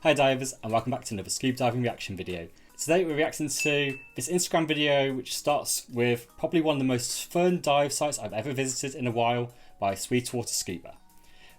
Hi divers, and welcome back to another scuba diving reaction video. Today we're reacting to this Instagram video which starts with probably one of the most fun dive sites I've ever visited in a while by Sweetwater Scuba.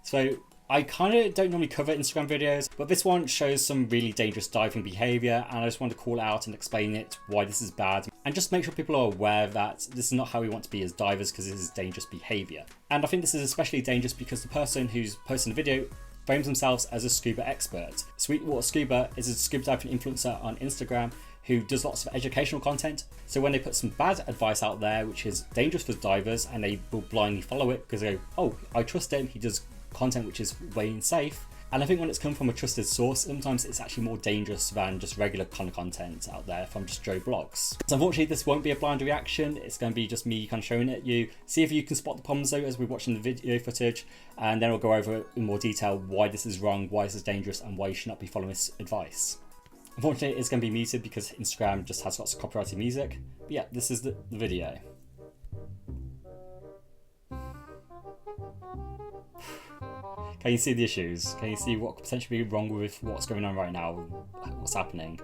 So I kind of don't normally cover Instagram videos, but this one shows some really dangerous diving behaviour, and I just want to call it out and explain it, why this is bad, and just make sure people are aware that this is not how we want to be as divers, because this is dangerous behaviour. And I think this is especially dangerous because the person who's posting the video frames themselves as a scuba expert. Sweetwater Scuba is a scuba diving influencer on Instagram who does lots of educational content. So when they put some bad advice out there, which is dangerous for divers, and they will blindly follow it because they go, oh, I trust him, he does content which is way unsafe. And I think when it's come from a trusted source, sometimes it's actually more dangerous than just regular kind of content out there from just Joe Blogs. So unfortunately this won't be a blind reaction, it's going to be just me kind of showing it at you. See if you can spot the problems though as we're watching the video footage, and then we'll go over in more detail why this is wrong, why this is dangerous, and why you should not be following this advice. Unfortunately it's going to be muted because Instagram just has lots of copyrighted music. But yeah, this is the video. Can you see the issues? Can you see what could potentially be wrong with what's going on right now? What's happening?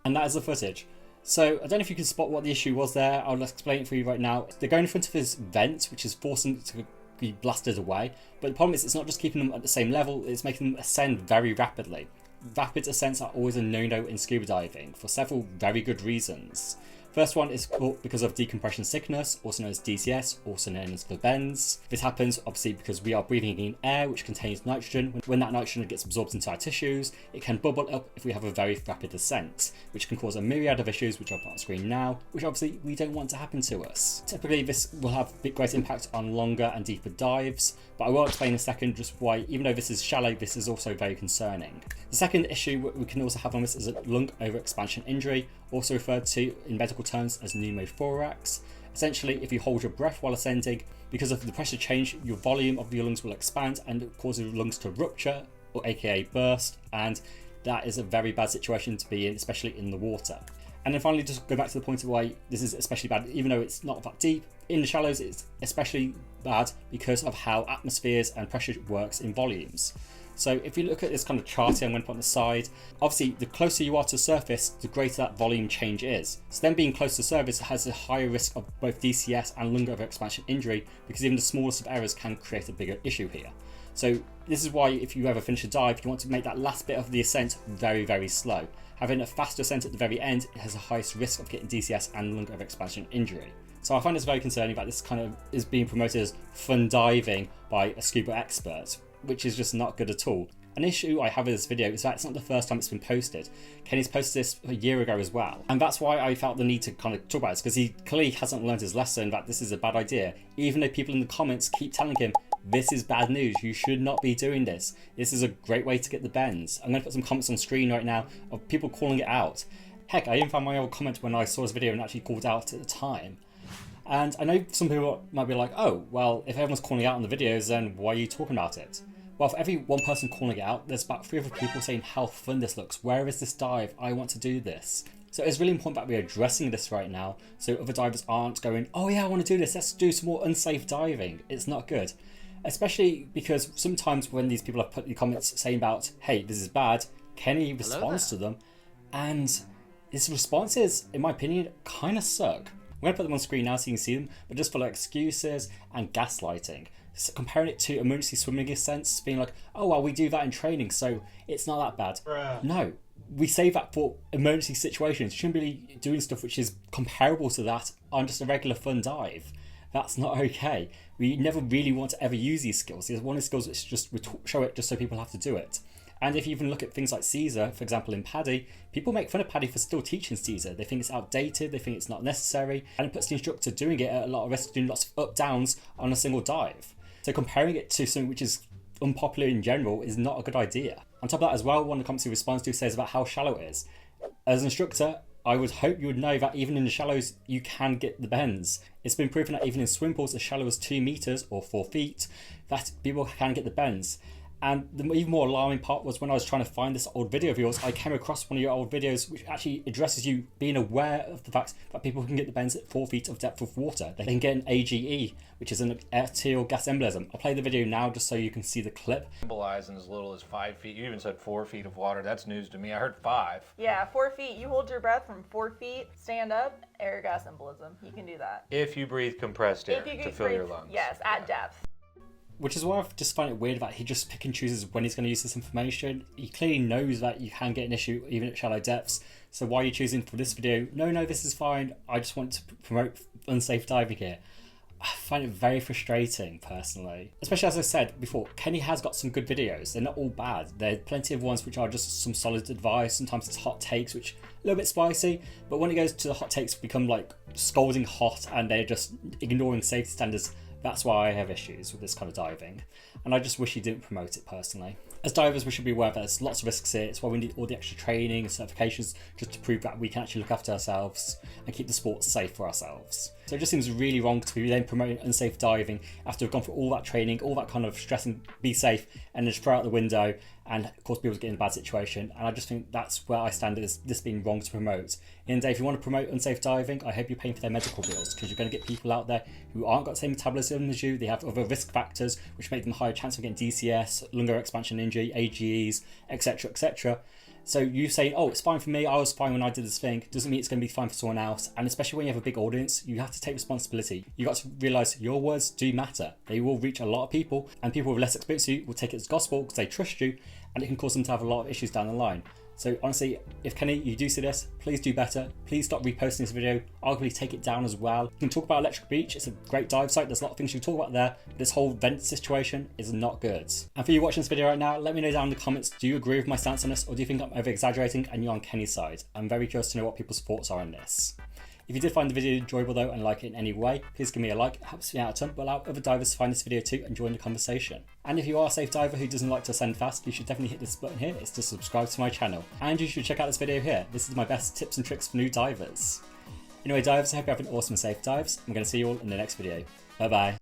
And that is the footage. So I don't know if you can spot what the issue was there. I'll explain it for you right now. They're going in front of this vent, which is forcing it to be blasted away, but the problem is it's not just keeping them at the same level, it's making them ascend very rapidly. Rapid ascents are always a no-no in scuba diving for several very good reasons. First one is because of decompression sickness, also known as DCS, also known as the bends. This happens obviously because we are breathing in air which contains nitrogen. When that nitrogen gets absorbed into our tissues, it can bubble up if we have a very rapid ascent, which can cause a myriad of issues which I'll put on screen now, which obviously we don't want to happen to us. Typically this will have a great impact on longer and deeper dives, but I will explain in a second just why, even though this is shallow, this is also very concerning. The second issue we can also have on this is a lung overexpansion injury, also referred to in medical terms as pneumothorax. Essentially, if you hold your breath while ascending, because of the pressure change, your volume of your lungs will expand and it causes your lungs to rupture, or aka burst, and that is a very bad situation to be in, especially in the water. And then finally, just go back to the point of why this is especially bad, even though it's not that deep. In the shallows, it's especially bad because of how atmospheres and pressure works in volumes. So if you look at this kind of chart here I'm going to put on the side, obviously the closer you are to the surface, the greater that volume change is. So then being close to the surface has a higher risk of both DCS and lung overexpansion injury, because even the smallest of errors can create a bigger issue here. So this is why if you ever finish a dive, you want to make that last bit of the ascent very, very slow. Having a faster ascent at the very end, it has the highest risk of getting DCS and lung overexpansion injury. So I find this very concerning that this kind of is being promoted as fun diving by a scuba expert, which is just not good at all. An issue I have with this video is that it's not the first time it's been posted. Kenny's posted this a year ago as well, and that's why I felt the need to kind of talk about this, because he clearly hasn't learned his lesson that this is a bad idea, even though people in the comments keep telling him this is bad news, you should not be doing this, this is a great way to get the bends. I'm going to put some comments on screen right now of people calling it out. Heck, I even found my old comment when I saw this video and actually called out at the time. And I know some people might be like, oh, well, if everyone's calling out on the videos, then why are you talking about it? Well, for every one person calling it out, there's about 3 other people saying how fun this looks, where is this dive, I want to do this. So it's really important that we're addressing this right now, so other divers aren't going, oh yeah, I want to do this, let's do some more unsafe diving. It's not good. Especially because sometimes when these people have put the comments saying about, hey, this is bad, Kenny responds to them, and his responses, in my opinion, kind of suck. I'm going to put them on screen now so you can see them, but just full of excuses and gaslighting. So comparing it to emergency swimming ascents, being like, oh well, we do that in training, so it's not that bad. Bruh. No, we save that for emergency situations. You shouldn't be doing stuff which is comparable to that on just a regular fun dive. That's not okay. We never really want to ever use these skills. There's one of the skills which just show it just so people have to do it. And if you even look at things like Caesar, for example in PADI, people make fun of PADI for still teaching Caesar. They think it's outdated, they think it's not necessary, and it puts the instructor doing it at a lot of risk, doing lots of up-downs on a single dive. So comparing it to something which is unpopular in general is not a good idea. On top of that as well, one of the comments he responds to says about how shallow it is. As an instructor, I would hope you would know that even in the shallows, you can get the bends. It's been proven that even in swim pools as shallow as 2 meters or 4 feet, that people can get the bends. And the even more alarming part was when I was trying to find this old video of yours, I came across one of your old videos which actually addresses you being aware of the fact that people can get the bends at 4 feet of depth of water. They can get an AGE, which is an arterial gas embolism. I'll play the video now just so you can see the clip. Embolize in as little as 5 feet. You even said 4 feet of water. That's news to me. I heard 5. Yeah, 4 feet. You hold your breath from 4 feet, stand up, air gas embolism. You can do that. If you breathe compressed air to fill your lungs. Yes, at depth. Which is why I just find it weird that he just pick and chooses when he's going to use this information. He clearly knows that you can get an issue even at shallow depths. So why are you choosing for this video? No, this is fine. I just want to promote unsafe diving here. I find it very frustrating personally. Especially as I said before, Kenny has got some good videos. They're not all bad. There are plenty of ones which are just some solid advice. Sometimes it's hot takes, which are a little bit spicy. But when it goes to the hot takes become like scalding hot and they're just ignoring safety standards, that's why I have issues with this kind of diving. And I just wish he didn't promote it personally. As divers, we should be aware that there's lots of risks here. It's why we need all the extra training and certifications just to prove that we can actually look after ourselves and keep the sport safe for ourselves. So it just seems really wrong to be then promoting unsafe diving after we've gone through all that training, all that kind of stress and be safe, and then just throw out the window and of course people get in a bad situation. And I just think that's where I stand, is this being wrong to promote. And if you want to promote unsafe diving, I hope you're paying for their medical bills, because you're going to get people out there who aren't got the same metabolism as you. They have other risk factors which make them a higher chance of getting DCS, lung expansion injury, AGEs, etc, etc. So you saying, oh, it's fine for me, I was fine when I did this thing, doesn't mean it's going to be fine for someone else. And especially when you have a big audience, you have to take responsibility. You got to realise your words do matter. They will reach a lot of people, and people with less experience than you will take it as gospel because they trust you, and it can cause them to have a lot of issues down the line. So honestly, if Kenny, you do see this, please do better. Please stop reposting this video. Arguably take it down as well. You can talk about Electric Beach. It's a great dive site. There's a lot of things you can talk about there. But this whole vent situation is not good. And for you watching this video right now, let me know down in the comments, do you agree with my stance on this, or do you think I'm over exaggerating and you're on Kenny's side? I'm very curious to know what people's thoughts are on this. If you did find the video enjoyable though and like it in any way, please give me a like. It helps me out a ton, but allow other divers to find this video too and join the conversation. And if you are a safe diver who doesn't like to ascend fast, you should definitely hit this button here. It's to subscribe to my channel. And you should check out this video here. This is my best tips and tricks for new divers. Anyway divers, I hope you have an awesome and safe dives. I'm going to see you all in the next video. Bye bye.